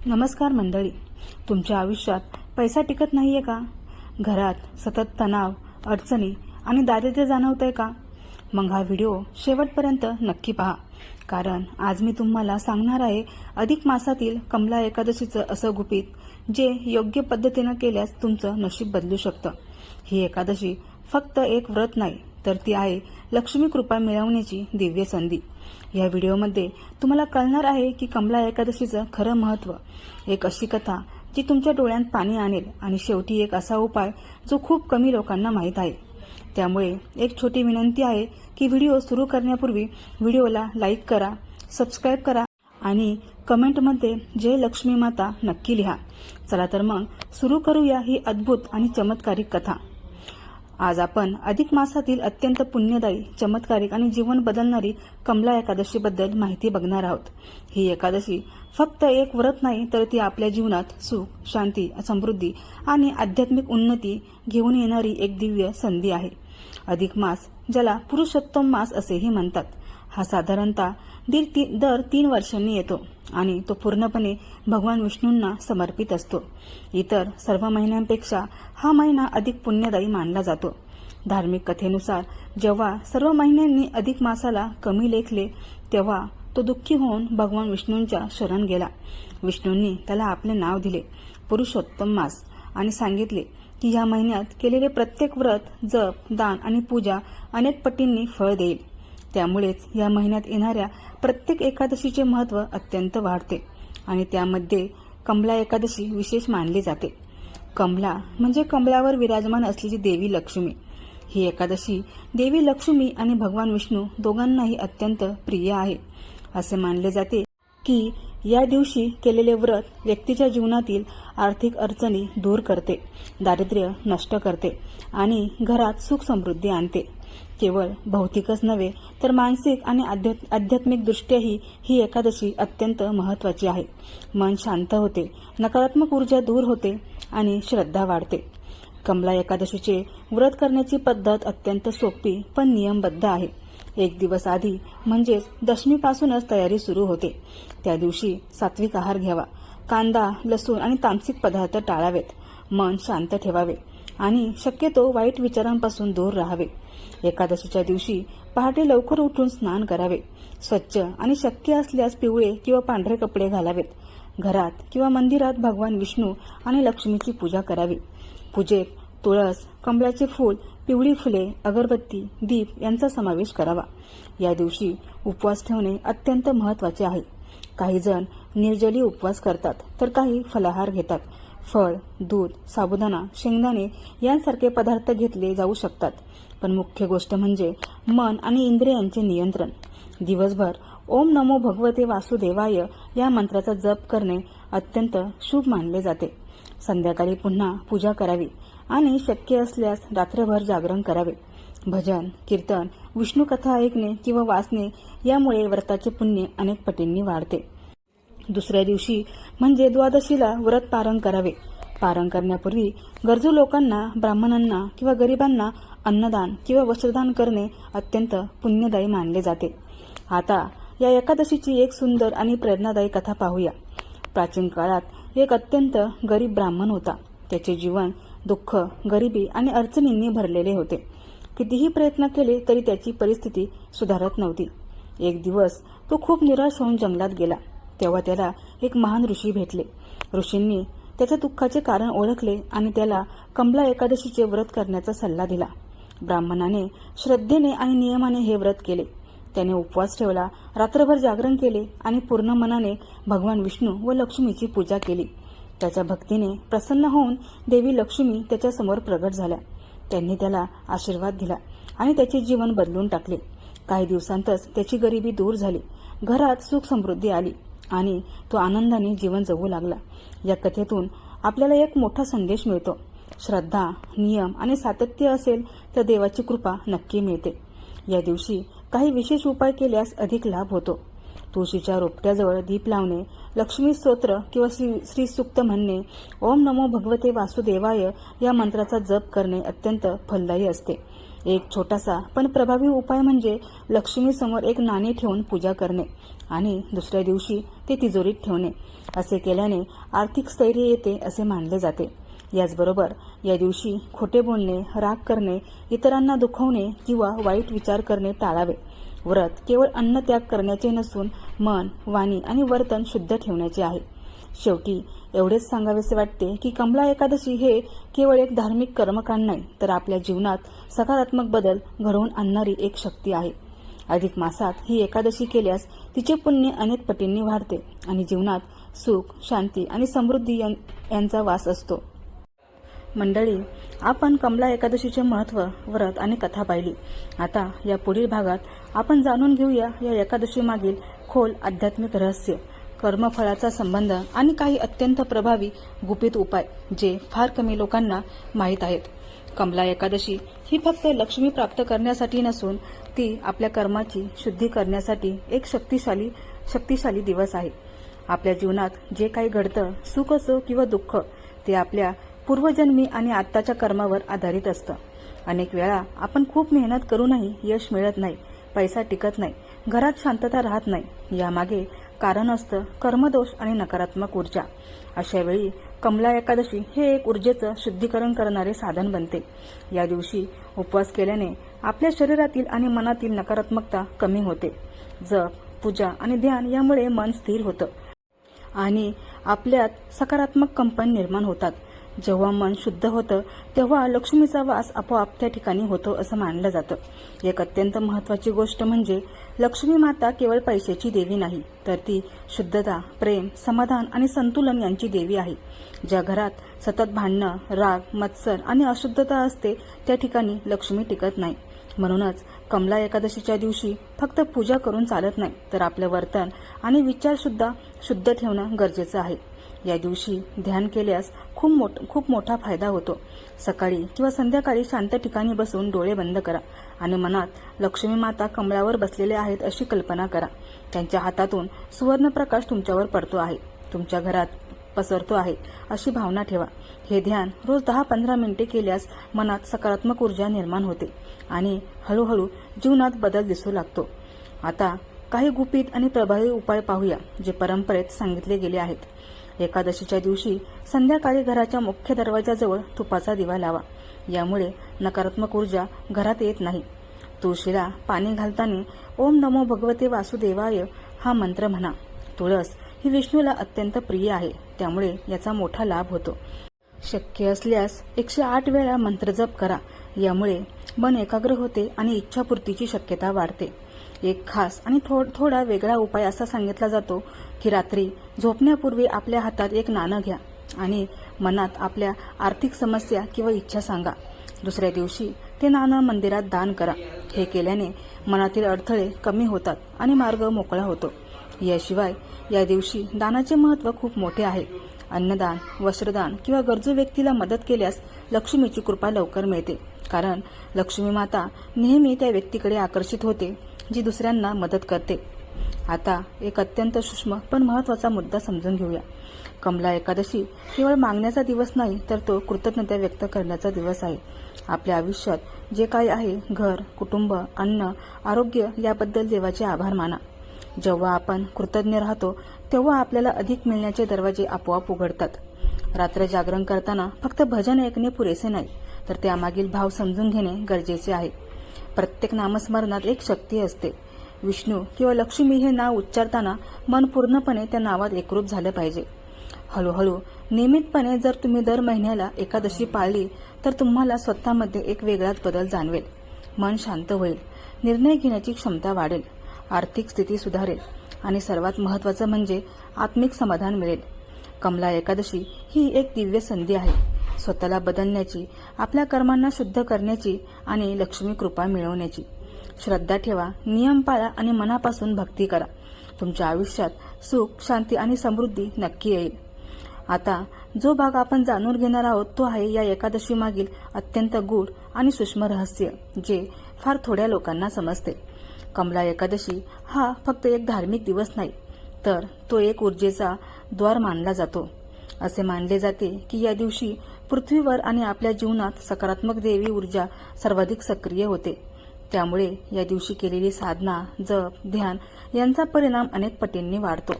नमस्कार मंडळी. तुमच्या आयुष्यात पैसा टिकत नाहीये का? घरात सतत तणाव, अडचणी आणि दारिद्र्य जाणवतंय का? मग हा व्हिडिओ शेवटपर्यंत नक्की पहा, कारण आज मी तुम्हाला सांगणार आहे अधिक मासातील कमला एकादशीचं असं गुपित जे योग्य पद्धतीनं केल्यास तुमचं नशीब बदलू शकतं. ही एकादशी फक्त एक व्रत नाही, तर ती आहे लक्ष्मी कृपा मिळवण्याची दिव्य संधी. या व्हिडिओमध्ये तुम्हाला कळणार आहे की कमला एकादशीचं खरं महत्त्व, एक अशी कथा जी तुमच्या डोळ्यात पाणी आणेल आणि शेवटी एक असा उपाय जो खूप कमी लोकांना माहीत आहे. त्यामुळे एक छोटी विनंती आहे की व्हिडिओ सुरू करण्यापूर्वी व्हिडिओला लाईक करा, सबस्क्राईब करा आणि कमेंटमध्ये जय लक्ष्मी माता नक्की लिहा. चला तर मग सुरू करूया ही अद्भुत आणि चमत्कारिक कथा. आज आपण अधिक मासातील अत्यंत पुण्यदायी, चमत्कारिक आणि जीवन बदलणारी कमला एकादशीबद्दल माहिती बघणार आहोत. ही एकादशी फक्त एक व्रत नाही, तर ती आपल्या जीवनात सुख, शांती, समृद्धी आणि आध्यात्मिक उन्नती घेऊन येणारी एक दिव्य संधी आहे. अधिक मास, ज्याला पुरुषोत्तम मास असेही म्हणतात, हा साधारणतः दर 3 वर्षांनी येतो आणि तो पूर्णपणे भगवान विष्णूंना समर्पित असतो. इतर सर्व महिन्यांपेक्षा हा महिना अधिक पुण्यदायी मानला जातो. धार्मिक कथेनुसार जेव्हा सर्व महिन्यांनी अधिक मासाला कमी लेखले, तेव्हा तो दुःखी होऊन भगवान विष्णूंच्या शरण गेला. विष्णूंनी त्याला आपले नाव दिले पुरुषोत्तम मास आणि सांगितले की या महिन्यात केलेले प्रत्येक व्रत, जप, दान आणि पूजा अनेक पटींनी फळ देईल. त्यामुळेच या महिन्यात येणाऱ्या प्रत्येक एकादशीचे महत्त्व अत्यंत वाढते आणि त्यामध्ये कमला एकादशी विशेष मानली जाते. कमला म्हणजे कमलावर विराजमान असलेली देवी लक्ष्मी. ही एकादशी देवी लक्ष्मी आणि भगवान विष्णू दोघांनाही अत्यंत प्रिय आहे. असे मानले जाते की या दिवशी केलेले व्रत व्यक्तीच्या जीवनातील आर्थिक अडचणी दूर करते, दारिद्र्य नष्ट करते आणि घरात सुख समृद्धी आणते. केवळ भौतिकच नव्हे, तर मानसिक आणि आध्यात्मिक दृष्ट्याही ही एकादशी अत्यंत महत्त्वाची आहे. मन शांत होते, नकारात्मक ऊर्जा दूर होते आणि श्रद्धा वाढते. कमला एकादशीचे व्रत करण्याची पद्धत अत्यंत सोपी पण नियमबद्ध आहे. 1 दिवस आधी म्हणजेच दशमीपासूनच तयारी सुरू होते. त्या दिवशी सात्विक आहार घ्यावा, कांदा, लसूण आणि तामसिक पदार्थ टाळावेत, मन शांत ठेवावे आणि शक्यतो वाईट विचारांपासून दूर राहावे. एकादशीच्या दिवशी पहाटे लवकर उठून स्नान करावे. स्वच्छ आणि शक्य असल्यास पिवळे किंवा पांढरे कपडे घालावेत. घरात किंवा मंदिरात भगवान विष्णू आणि लक्ष्मीची पूजा करावी. पूजेत तुळस, कमळाचे फूल, पिवळी फुले, अगरबत्ती, दीप यांचा समावेश करावा. या दिवशी उपवास ठेवणे अत्यंत महत्त्वाचे आहे. काही जण निर्जली उपवास करतात, तर काही फलाहार घेतात. फळ, दूध, साबुदाणा, शेंगदाणे यांसारखे पदार्थ घेतले जाऊ शकतात. पण मुख्य गोष्ट म्हणजे मन आणि इंद्रियांचे नियंत्रण. दिवसभर ओम नमो भगवते वासुदेवाय या मंत्राचा जप करणे अत्यंत शुभ मानले जाते. संध्याकाळी पुन्हा पूजा करावी आणि शक्य असल्यास रात्रभर जागरण करावे. भजन, कीर्तन, विष्णू कथा ऐकणे किंवा वाचणे यामुळे व्रताचे पुण्य अनेक पटींनी वाढते. दुसऱ्या दिवशी म्हणजे द्वादशीला व्रत पारण करावे. पारण करण्यापूर्वी गरजू लोकांना, ब्राह्मणांना किंवा गरिबांना अन्नदान किंवा वस्त्रदान करणे अत्यंत पुण्यदायी मानले जाते. आता या एकादशीची एक सुंदर आणि प्रेरणादायी कथा पाहूया. प्राचीन काळात एक अत्यंत गरीब ब्राह्मण होता. त्याचे जीवन दुःख, गरिबी आणि अडचणींनी भरलेले होते. कितीही प्रयत्न केले तरी त्याची परिस्थिती सुधारत नव्हती. एक दिवस तो खूप निराश होऊन जंगलात गेला. तेव्हा त्याला एक महान ऋषी भेटले. ऋषींनी त्याच्या दुःखाचे कारण ओळखले आणि त्याला कमला एकादशीचे व्रत करण्याचा सल्ला दिला. ब्राह्मणाने श्रद्धेने आणि नियमाने हे व्रत केले. त्याने उपवास ठेवला, रात्रभर जागरण केले आणि पूर्ण मनाने भगवान विष्णू व लक्ष्मीची पूजा केली. त्याच्या भक्तीने प्रसन्न होऊन देवी लक्ष्मी त्याच्यासमोर प्रगट झाल्या. त्यांनी त्याला आशीर्वाद दिला आणि त्याचे जीवन बदलून टाकले. काही दिवसांतच त्याची गरिबी दूर झाली, घरात सुख समृद्धी आली आणि तो आनंदाने जीवन जगू लागला. या कथेतून आपल्याला एक मोठा संदेश मिळतो. श्रद्धा, नियम आणि सातत्य असेल तर देवाची कृपा नक्की मिळते. या दिवशी काही विशेष उपाय केल्यास अधिक लाभ होतो. तुळशीच्या रोपट्याजवळ दीप लावणे, लक्ष्मी स्तोत्र किंवा श्री सूक्त म्हणणे, ओम नमो भगवते वासुदेवाय या मंत्राचा जप करणे अत्यंत फलदायी असते. एक छोटासा पण प्रभावी उपाय म्हणजे लक्ष्मीसमोर एक नाणे ठेवून पूजा करणे आणि दुसऱ्या दिवशी ते तिजोरीत ठेवणे. असे केल्याने आर्थिक स्थैर्य येते असे मानले जाते. याचबरोबर या दिवशी खोटे बोलणे, राग करणे, इतरांना दुखवणे किंवा वाईट विचार करणे टाळावे. व्रत केवळ अन्न त्याग करण्याचे नसून मन, वाणी आणि वर्तन शुद्ध ठेवण्याचे आहे. शेवटी एवढेच सांगावेसे वाटते की कमला एकादशी हे केवळ एक धार्मिक कर्मकांड नाही, तर आपल्या जीवनात सकारात्मक बदल घडवून आणणारी एक शक्ती आहे. अधिक मासात ही एकादशी केल्यास तिचे पुण्य अनेक पटींनी वाढते आणि जीवनात सुख, शांती आणि समृद्धी यांचा वास असतो. मंडळी, आपण कमला एकादशीचे महत्त्व, व्रत आणि कथा पाहिली. आता या पुढील भागात आपण जाणून घेऊया या एकादशी मागील खोल आध्यात्मिक रहस्य, कर्मफळाचा संबंध आणि काही अत्यंत प्रभावी गुपित उपाय जे फार कमी लोकांना माहीत आहेत. कमला एकादशी ही फक्त लक्ष्मी प्राप्त करण्यासाठी नसून ती आपल्या कर्माची शुद्धी करण्यासाठी एक शक्तिशाली दिवस आहे. आपल्या जीवनात जे काही घडतं, सुख असो किंवा दुःख, ते आपल्या पूर्वजन्मी आणि आत्ताच्या कर्मावर आधारित असतं. अनेक वेळा आपण खूप मेहनत करूनही यश मिळत नाही, पैसा टिकत नाही, घरात शांतता राहत नाही. यामागे कारण असतं कर्मदोष आणि नकारात्मक ऊर्जा. अशा वेळी कमला एकादशी हे एक ऊर्जेचं शुद्धीकरण करणारे साधन बनते. या दिवशी उपवास केल्याने आपल्या शरीरातील आणि मनातील नकारात्मकता कमी होते. जप, पूजा आणि ध्यान यामुळे मन स्थिर होतं आणि आपल्यात सकारात्मक कंपन निर्माण होतात. जेव्हा मन शुद्ध होतं तेव्हा लक्ष्मीचा वास आपोआप त्या ठिकाणी होतो असं मानलं जातं. एक अत्यंत महत्त्वाची गोष्ट म्हणजे लक्ष्मी माता केवळ पैशाची देवी नाही, तर ती शुद्धता, प्रेम, समाधान आणि संतुलन यांची देवी आहे. ज्या घरात सतत भांडणं, राग, मत्सर आणि अशुद्धता असते त्या ठिकाणी लक्ष्मी टिकत नाही. म्हणूनच कमला एकादशीच्या दिवशी फक्त पूजा करून चालत नाही, तर आपलं वर्तन आणि विचार सुद्धा शुद्ध ठेवणं गरजेचं आहे. या दिवशी ध्यान केल्यास खूप मोठा फायदा होतो. सकाळी किंवा संध्याकाळी शांत ठिकाणी बसून डोळे बंद करा आणि मनात लक्ष्मी माता कमळावर बसलेले आहेत अशी कल्पना करा. त्यांच्या हातातून सुवर्ण प्रकाश तुमच्यावर पडतो आहे, तुमच्या घरात पसरतो आहे अशी भावना ठेवा. हे ध्यान रोज 10-15 मिनिटे केल्यास मनात सकारात्मक ऊर्जा निर्माण होते आणि हळूहळू जीवनात बदल दिसू लागतो. आता काही गुपित आणि प्रभावी उपाय पाहूया जे परंपरेत सांगितले गेले आहेत. एकादशीच्या दिवशी संध्याकाळी घराच्या मुख्य दरवाजाजवळ तुपाचा दिवा लावा. यामुळे नकारात्मक ऊर्जा घरात येत नाही. तुळशीला पाणी घालताना ओम नमो भगवते वासुदेवाय हा मंत्र म्हणा. तुळस ही विष्णूला अत्यंत प्रिय आहे, त्यामुळे याचा मोठा लाभ होतो. शक्य असल्यास 108 वेळा मंत्रजप करा. यामुळे मन एकाग्र होते आणि इच्छापूर्तीची शक्यता वाढते. एक खास आणि थोडा वेगळा उपाय असा सांगितला जातो की रात्री झोपण्यापूर्वी आपल्या हातात एक नाणं घ्या आणि मनात आपल्या आर्थिक समस्या किंवा इच्छा सांगा. दुसऱ्या दिवशी ते नाणं मंदिरात दान करा. हे केल्याने मनातील अडथळे कमी होतात आणि मार्ग मोकळा होतो. याशिवाय या दिवशी दानाचे महत्त्व खूप मोठे आहे. अन्नदान, वस्त्रदान किंवा गरजू व्यक्तीला मदत केल्यास लक्ष्मीची कृपा लवकर मिळते, कारण लक्ष्मी माता नेहमी त्या व्यक्तीकडे आकर्षित होते जी दुसऱ्यांना मदत करते. आता एक अत्यंत सूक्ष्म पण महत्त्वाचा मुद्दा समजून घेऊया. कमला एकादशी केवळ मागण्याचा दिवस नाही, तर तो कृतज्ञता व्यक्त करण्याचा दिवस आहे. आपल्या आयुष्यात जे काही आहे, घर, कुटुंब, अन्न, आरोग्य याबद्दल देवाचे आभार माना. जेव्हा आपण कृतज्ञ राहतो तेव्हा आपल्याला अधिक मिळण्याचे दरवाजे आपोआप उघडतात. रात्र जागरण करताना फक्त भजन ऐकणे पुरेसे नाही, तर त्यामागील भाव समजून घेणे गरजेचे आहे. प्रत्येक नामस्मरणात एक शक्ती असते. विष्णू किंवा लक्ष्मी हे नाव उच्चारताना मन पूर्णपणे त्या नावात एकरूप झालं पाहिजे. हळूहळू नियमितपणे जर तुम्ही दर महिन्याला एकादशी पाळली तर तुम्हाला स्वतःमध्ये एक वेगळाच बदल जाणवेल. मन शांत होईल, निर्णय घेण्याची क्षमता वाढेल, आर्थिक स्थिती सुधारेल आणि सर्वात महत्त्वाचं म्हणजे आत्मिक समाधान मिळेल. कमला एकादशी ही एक दिव्य संधी आहे स्वतःला बदलण्याची, आपल्या कर्मांना शुद्ध करण्याची आणि लक्ष्मी कृपा मिळवण्याची. श्रद्धा ठेवा, नियम पाळा आणि मनापासून भक्ती करा. तुमच्या आयुष्यात सुख, शांती आणि समृद्धी नक्की येईल. आता जो भाग आपण जाणून घेणार आहोत तो आहे या एकादशी मागील अत्यंत गूढ आणि सूक्ष्म रहस्य, जे फार थोड्या लोकांना समजते. कमला एकादशी हा फक्त एक धार्मिक दिवस नाही, तर तो एक ऊर्जेचा द्वार मानला जातो. असे मानले जाते की या दिवशी पृथ्वीवर आणि आपल्या जीवनात सकारात्मक दैवी ऊर्जा सर्वाधिक सक्रिय होते. त्यामुळे या दिवशी केलेली साधना, जप, ध्यान यांचा परिणाम अनेक पटींनी वाढतो.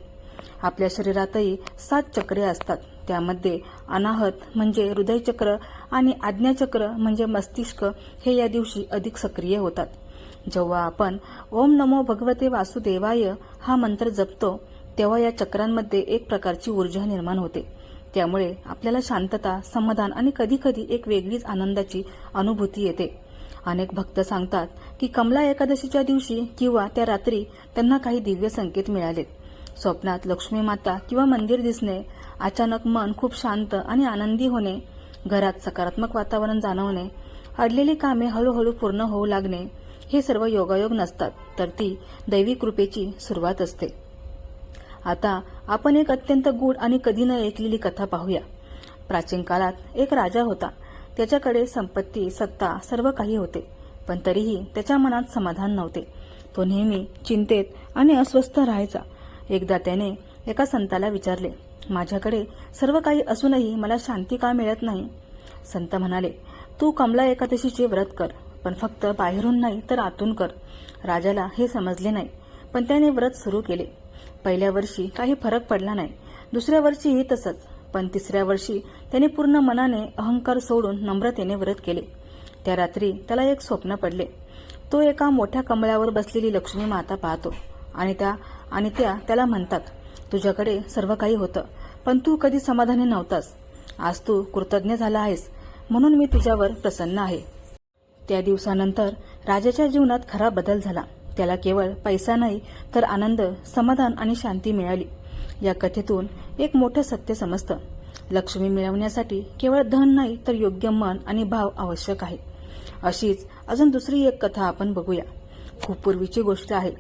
आपल्या शरीरातही 7 चक्रे असतात. त्यामध्ये अनाहत म्हणजे हृदयचक्र आणि आज्ञाचक्र म्हणजे मस्तिष्क हे या दिवशी अधिक सक्रिय होतात. जेव्हा आपण ओम नमो भगवते वासुदेवाय हा मंत्र जपतो तेव्हा या चक्रांमध्ये एक प्रकारची ऊर्जा निर्माण होते. त्यामुळे आपल्याला शांतता, समाधान आणि कधीकधी एक वेगळीच आनंदाची अनुभूती येते. अनेक भक्त सांगतात की कमला एकादशीच्या दिवशी किंवा त्या रात्री त्यांना काही दिव्य संकेत मिळाले. स्वप्नात लक्ष्मी माता किंवा मंदिर दिसणे, अचानक मन खूप शांत आणि आनंदी होणे, घरात सकारात्मक वातावरण जाणवणे, अडलेली कामे हळूहळू पूर्ण होऊ लागणे हे सर्व योगायोग नसतात, तर ती दैवी कृपेची सुरुवात असते. आता आपण एक अत्यंत गूढ आणि कधी न ऐकलेली कथा पाहूया. प्राचीन काळात एक राजा होता. त्याच्याकडे संपत्ती, सत्ता सर्व काही होते, पण तरीही त्याच्या मनात समाधान नव्हते. तो नेहमी चिंतेत आणि अस्वस्थ राहायचा. एकदा त्याने एका संताला विचारले, माझ्याकडे सर्व काही असूनही मला शांती का मिळत नाही? संत म्हणाले, तू कमला एकादशीचे व्रत कर, पण फक्त बाहेरून नाही तर आतून कर. राजाला हे समजले नाही, पण त्याने व्रत सुरू केले. पहिल्या वर्षी काही फरक पडला नाही, दुसऱ्या वर्षीही तसंच, पण तिसऱ्या वर्षी त्याने पूर्ण मनाने अहंकार सोडून नम्रतेने व्रत केले. त्या रात्री त्याला एक स्वप्न पडले. तो एका मोठ्या कमळावर बसलेली लक्ष्मी माता पाहतो आणि त्या त्याला म्हणतात, तुझ्याकडे सर्व काही होतं, पण तू कधी समाधानी नव्हतास. आज तू कृतज्ञ झाला आहेस, म्हणून मी तुझ्यावर प्रसन्न आहे. त्या दिवसानंतर राजाच्या जीवनात खरा बदल झाला. त्याला केवळ पैसा नाही तर आनंद, समाधान आणि शांती मिळाली. या कथेतून एक मोठं सत्य समजतं. लक्ष्मी मिळवण्यासाठी केवळ धन नाही तर योग्य मन आणि भाव आवश्यक आहे. अशीच अजून दुसरी एक कथा आपण बघूया. खूप पूर्वीची गोष्ट आहे.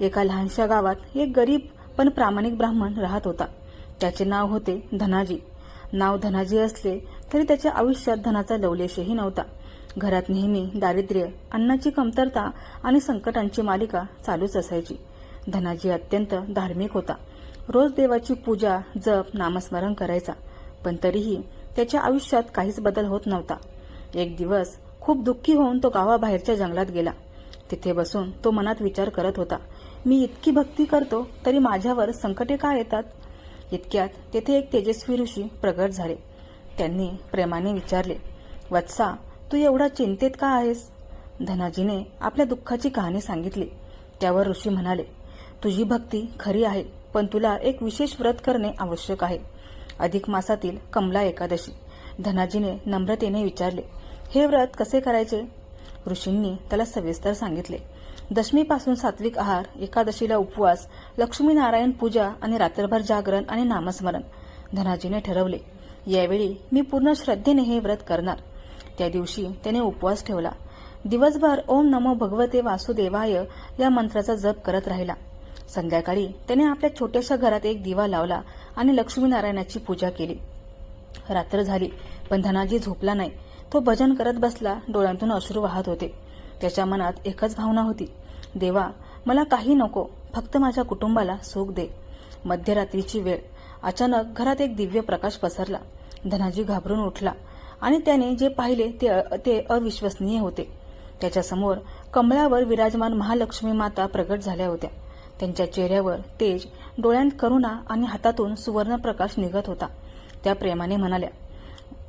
एका लहानशा गावात एक गरीब पण प्रामाणिक ब्राह्मण राहत होता. त्याचे नाव होते धनाजी. नाव धनाजी असले तरी त्याच्या आयुष्यात धनाचा लवलेशही नव्हता. घरात नेहमी दारिद्र्य, अन्नाची कमतरता आणि संकटांची मालिका चालूच असायची. धनाजी अत्यंत धार्मिक होता. रोज देवाची पूजा, जप, नामस्मरण करायचा, पण तरीही त्याच्या आयुष्यात काहीच बदल होत नव्हता. एक दिवस खूप दुःखी होऊन तो गावाबाहेरच्या जंगलात गेला. तिथे बसून तो मनात विचार करत होता, मी इतकी भक्ती करतो तरी माझ्यावर संकटे का येतात? इतक्यात तेथे एक तेजस्वी ऋषी प्रगट झाले. त्यांनी प्रेमाने विचारले, वत्सा, तू एवढा चिंतेत का आहेस? धनाजीने आपल्या दुःखाची कहाणी सांगितली. त्यावर ऋषी म्हणाले, तुझी भक्ती खरी आहे, पण तुला एक विशेष व्रत करणे आवश्यक आहे. अधिक मासातील कमला एकादशी. धनाजीने नम्रतेने विचारले, हे व्रत कसे करायचे? ऋषींनी त्याला सविस्तर सांगितले. दशमीपासून सात्विक आहार, एकादशीला उपवास, लक्ष्मीनारायण पूजा आणि रात्रभर जागरण आणि नामस्मरण. धनाजीने ठरवले, यावेळी मी पूर्ण श्रद्धेने हे व्रत करणार. त्या दिवशी त्याने उपवास ठेवला. दिवसभर ओम नमो भगवते वासुदेवाय या मंत्राचा जप करत राहिला. संध्याकाळी त्याने आपल्या छोट्याशा घरात एक दिवा लावला आणि लक्ष्मीनारायणाची पूजा केली. रात्र झाली, पण धनाजी झोपला नाही. तो भजन करत बसला. डोळ्यांतून अश्रू वाहत होते. त्याच्या मनात एकच भावना होती, देवा, मला काही नको, फक्त माझ्या कुटुंबाला सुख दे. मध्यरात्रीची वेळ. अचानक घरात एक दिव्य प्रकाश पसरला. धनाजी घाबरून उठला आणि त्याने जे पाहिले ते अविश्वसनीय होते. त्याच्यासमोर कमळावर विराजमान महालक्ष्मी माता प्रगट झाल्या होत्या. त्यांच्या चेहऱ्यावर तेज, डोळ्यांत करुणा आणि हातातून सुवर्ण प्रकाश निघत होता. त्या प्रेमाने म्हणाल्या,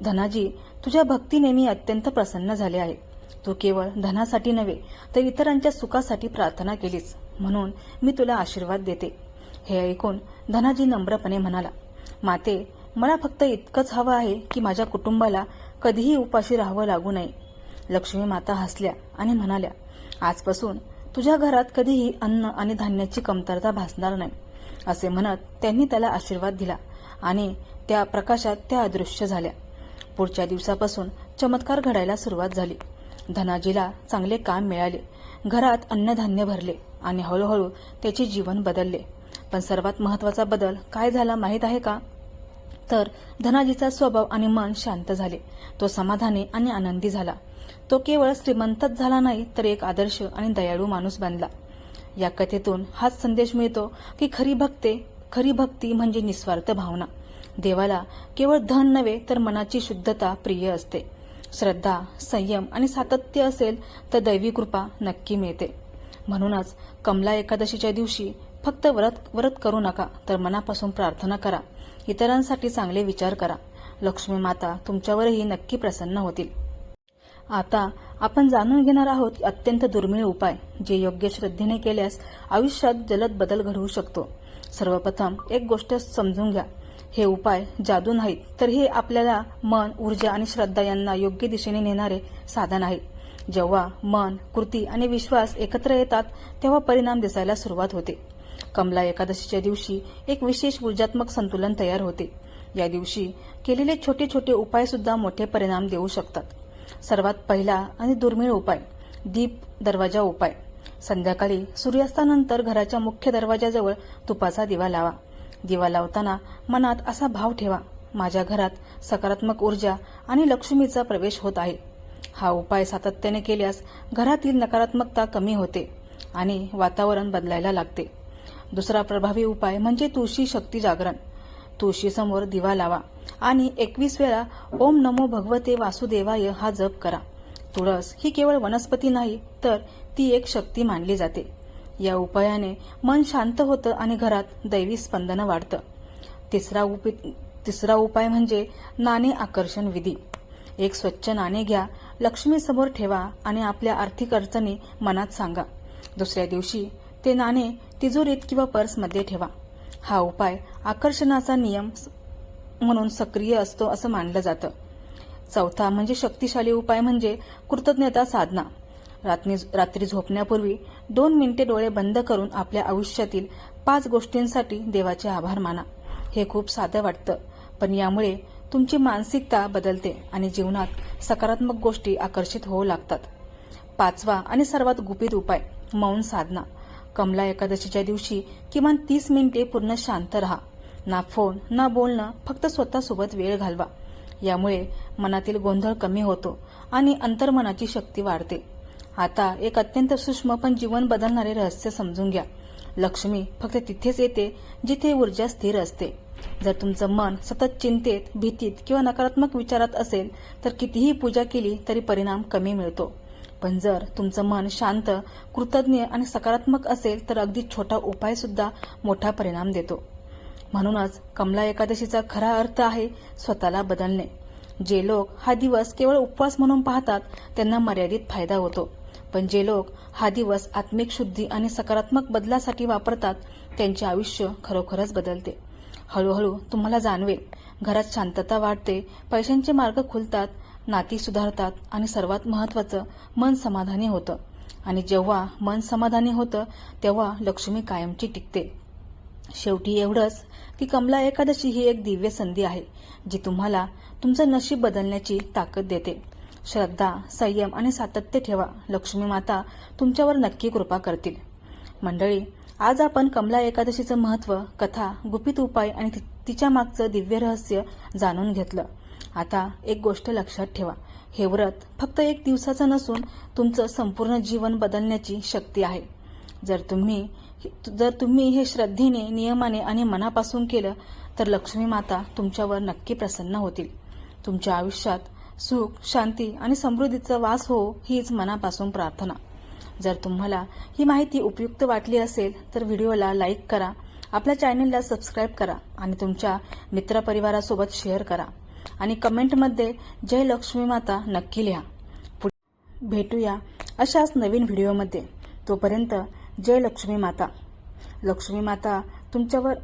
धनाजी, तुझ्या भक्तीने मी अत्यंत प्रसन्न झाले आहे. तू केवळ धनासाठी नव्हे तर इतरांच्या सुखासाठी प्रार्थना केलीस, म्हणून मी तुला आशीर्वाद देते. हे ऐकून धनाजी नम्रपणे म्हणाला, माते, मला फक्त इतकंच हवं आहे की माझ्या कुटुंबाला कधीही उपाशी राहावं लागू नये. लक्ष्मी माता हसल्या आणि म्हणाल्या, आजपासून तुझ्या घरात कधीही अन्न आणि धान्याची कमतरता भासणार नाही. असे म्हणत त्यांनी त्याला आशीर्वाद दिला आणि त्या प्रकाशात त्या अदृश्य झाल्या. पुढच्या दिवसापासून चमत्कार घडायला सुरुवात झाली. धनाजीला चांगले काम मिळाले, घरात अन्नधान्य भरले आणि हळूहळू त्याचे जीवन बदलले. पण सर्वात महत्त्वाचा बदल काय झाला माहीत आहे का? तर धनाजीचा स्वभाव आणि मन शांत झाले. तो समाधानी आणि आनंदी झाला. तो केवळ श्रीमंतच झाला नाही तर एक आदर्श आणि दयाळू माणूस बनला. या कथेतून हाच संदेश मिळतो की खरी भक्ती म्हणजे निस्वार्थ भावना. देवाला केवळ धन नव्हे तर मनाची शुद्धता प्रिय असते. श्रद्धा, संयम आणि सातत्य असेल तर दैवी कृपा नक्की मिळते. म्हणूनच कमला एकादशीच्या दिवशी फक्त व्रत करू नका, तर मनापासून प्रार्थना करा. इतरांसाठी चांगले विचार करा. लक्ष्मी माता तुमच्यावरही नक्की प्रसन्न होतील. आता आपण जाणून घेणार आहोत अत्यंत दुर्मिळ उपाय, जे योग्य श्रद्धेने केल्यास आयुष्यात जलद बदल घडवू शकतो. सर्वप्रथम एक गोष्ट समजून घ्या, हे उपाय जादू नाहीत, तर हे आपल्याला मन, ऊर्जा आणि श्रद्धा यांना योग्य दिशेने नेणारे साधन आहे. जेव्हा मन, कृती आणि विश्वास एकत्र येतात तेव्हा परिणाम दिसायला सुरुवात होते. कमला एकादशीच्या दिवशी एक विशेष ऊर्जात्मक संतुलन तयार होते. या दिवशी केलेले छोटे छोटे उपाय सुद्धा मोठे परिणाम देऊ शकतात. सर्वात पहिला आणि दुर्मिळ उपाय, दीप दरवाजा उपाय. संध्याकाळी सूर्यास्तानंतर घराच्या मुख्य दरवाजाजवळ तुपाचा दिवा लावा. दिवा लावताना मनात असा भाव ठेवा, माझ्या घरात सकारात्मक ऊर्जा आणि लक्ष्मीचा प्रवेश होत आहे. हा उपाय सातत्याने केल्यास घरातील नकारात्मकता कमी होते आणि वातावरण बदलायला लागते. दुसरा प्रभावी उपाय म्हणजे तुळशी शक्ती जागरण. तुळशीसमोर दिवा लावा आणि 21 वेळा ओम नमो भगवते वासुदेवाय हा जप करा. तुळस ही केवळ वनस्पती नाही, तर ती एक शक्ती मानली जाते. या उपायाने मन शांत होतं आणि घरात दैवी स्पंदन वाढतं. तिसरा उपाय म्हणजे नाणे आकर्षण विधी. एक स्वच्छ नाणे घ्या, लक्ष्मी समोर ठेवा आणि आपल्या आर्थिक अडचणी मनात सांगा. दुसऱ्या दिवशी ते नाणे तिजोरीत किंवा पर्समध्ये ठेवा. हा उपाय आकर्षणाचा नियम म्हणून सक्रिय असतो असं मानलं जातं. चौथा म्हणजे शक्तिशाली उपाय म्हणजे कृतज्ञता साधना. रात्री झोपण्यापूर्वी 2 मिनिटे डोळे बंद करून आपल्या आयुष्यातील 5 गोष्टींसाठी देवाचे आभार माना. हे खूप साधं वाटतं, पण यामुळे तुमची मानसिकता बदलते आणि जीवनात सकारात्मक गोष्टी आकर्षित होऊ लागतात. पाचवा आणि सर्वात गुपित उपाय, मौन साधना. कमला एकादशीच्या दिवशी किमान 30 मिनिटे पूर्ण शांत राहा. ना फोन, ना बोलणं, फक्त स्वतःसोबत वेळ घालवा. यामुळे मनातील गोंधळ कमी होतो आणि अंतर्मनाची शक्ती वाढते. आता एक अत्यंत सूक्ष्म पण जीवन बदलणारे रहस्य समजून घ्या. लक्ष्मी फक्त तिथेच येते जिथे ऊर्जा स्थिर असते. जर तुमचं मन सतत चिंतेत, भीतीत किंवा नकारात्मक विचारात असेल तर कितीही पूजा केली तरी परिणाम कमी मिळतो. पण जर तुमचं मन शांत, कृतज्ञ आणि सकारात्मक असेल तर अगदी छोटा उपाय सुद्धा मोठा परिणाम देतो. म्हणूनच कमला एकादशीचा खरा अर्थ आहे स्वतःला बदलणे. जे लोक हा दिवस केवळ उपवास म्हणून पाहतात त्यांना मर्यादित फायदा होतो, पण जे लोक हा दिवस आत्मिक शुद्धी आणि सकारात्मक बदलासाठी वापरतात त्यांचे आयुष्य खरोखरच बदलते. हळूहळू तुम्हाला जाणवेल, घरात शांतता वाढते, पैशांचे मार्ग खुलतात, नाती सुधारतात आणि सर्वात महत्त्वाचं, मन समाधानी होतं. आणि जेव्हा मन समाधानी होतं तेव्हा लक्ष्मी कायमची टिकते. शेवटी एवढंच की कमला एकादशी ही एक दिव्य संधी आहे, जी तुम्हाला तुमचं नशीब बदलण्याची ताकद देते. श्रद्धा, संयम आणि सातत्य ठेवा. लक्ष्मी माता तुमच्यावर नक्की कृपा करतील. मंडळी, आज आपण कमला एकादशीचं महत्त्व, कथा, गुपित उपाय आणि तिच्या मागचं दिव्य रहस्य जाणून घेतलं. आता एक गोष्ट लक्षात ठेवा, हे व्रत फक्त 1 दिवसाचं नसून तुमचं संपूर्ण जीवन बदलण्याची शक्ती आहे. जर तुम्ही हे श्रद्धेने, नियमाने आणि मनापासून केलं तर लक्ष्मी माता तुमच्यावर नक्की प्रसन्न होतील. तुमच्या आयुष्यात सुख, शांती आणि समृद्धीचा वास हो, हीच मनापासून प्रार्थना. जर तुम्हाला ही माहिती उपयुक्त वाटली असेल तर व्हिडिओला लाईक करा, आपल्या चॅनलला सबस्क्राईब करा आणि तुमच्या मित्रपरिवारासोबत शेअर करा आणि कमेंटमध्ये जय लक्ष्मी माता नक्की लिहा. भेटूया अशाच नवीन व्हिडिओमध्ये. तोपर्यंत जय लक्ष्मी माता. लक्ष्मी माता तुमच्यावर